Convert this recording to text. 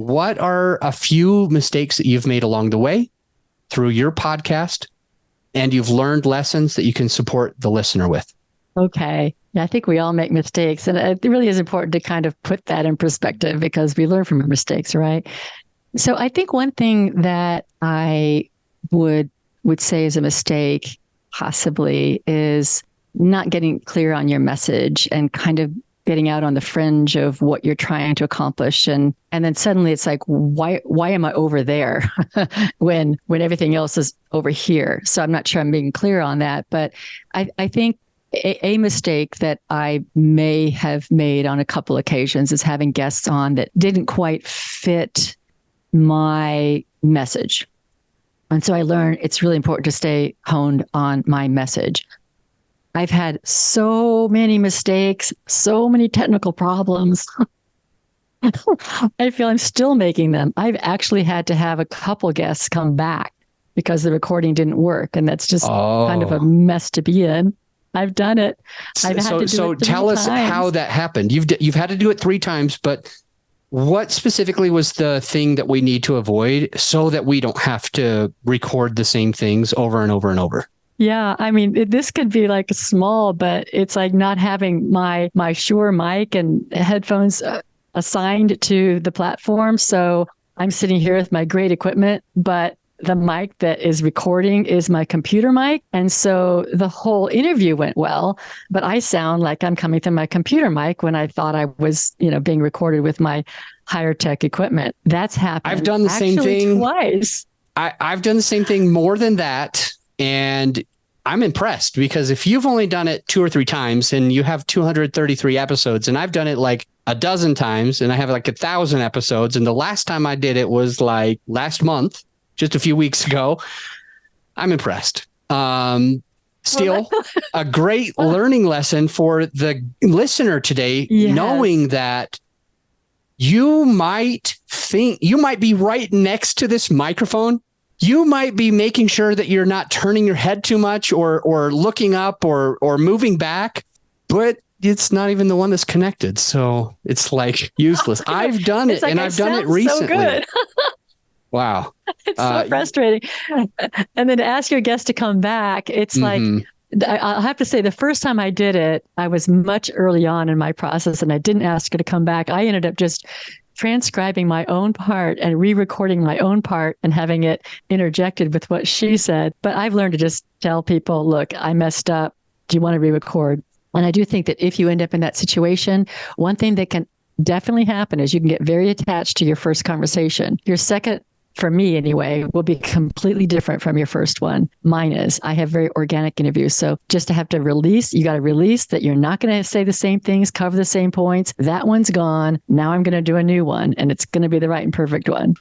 what are a few mistakes that you've made along the way through your podcast, and you've learned lessons that you can support the listener with? Okay. Yeah, I think we all make mistakes. And it really is important to kind of put that in perspective because we learn from our mistakes, right? So I think one thing that I would say is a mistake, possibly, is not getting clear on your message and kind of getting out on the fringe of what you're trying to accomplish. And then suddenly it's like, why am I over there when everything else is over here? So I'm not sure I'm being clear on that. But I think a mistake that I may have made on a couple occasions is having guests on that didn't quite fit my message. And so I learned it's really important to stay honed on my message. I've had so many mistakes, so many technical problems. I feel I'm still making them. I've actually had to have a couple guests come back because the recording didn't work. And that's just kind of a mess to be in. I've done it. I've had to do so it 3 tell us times. how that happened. You've had to do it 3 times, but what specifically was the thing that we need to avoid so that we don't have to record the same things over and over and over? Yeah, I mean, this could be like small, but it's like not having my Shure mic and headphones assigned to the platform. So I'm sitting here with my great equipment, but the mic that is recording is my computer mic. And so the whole interview went well, but I sound like I'm coming through my computer mic when I thought I was, being recorded with my higher tech equipment. That's happened. I've done the same thing twice. I've done the same thing more than that. And I'm impressed because if you've only done it 2 or 3 times and you have 233 episodes, and I've done it like a dozen times and I have like 1,000 episodes. And the last time I did it was like last month, just a few weeks ago. I'm impressed. Still a great learning lesson for the listener today, knowing that you might be right next to this microphone. You might be making sure that you're not turning your head too much or looking up or moving back, but it's not even the one that's connected. So it's like useless. I've done it, and I've done it recently. So good. Wow. It's so frustrating. And then to ask your guest to come back, it's like, I'll have to say the first time I did it, I was much early on in my process and I didn't ask her to come back. I ended up just transcribing my own part and re-recording my own part and having it interjected with what she said. But I've learned to just tell people, look, I messed up. Do you want to re-record? And I do think that if you end up in that situation, one thing that can definitely happen is you can get very attached to your first conversation. Your second, for me anyway, will be completely different from your first one. Mine is. I have very organic interviews. So just to have to release, you got to release that you're not going to say the same things, cover the same points. That one's gone. Now I'm going to do a new one, and it's going to be the right and perfect one.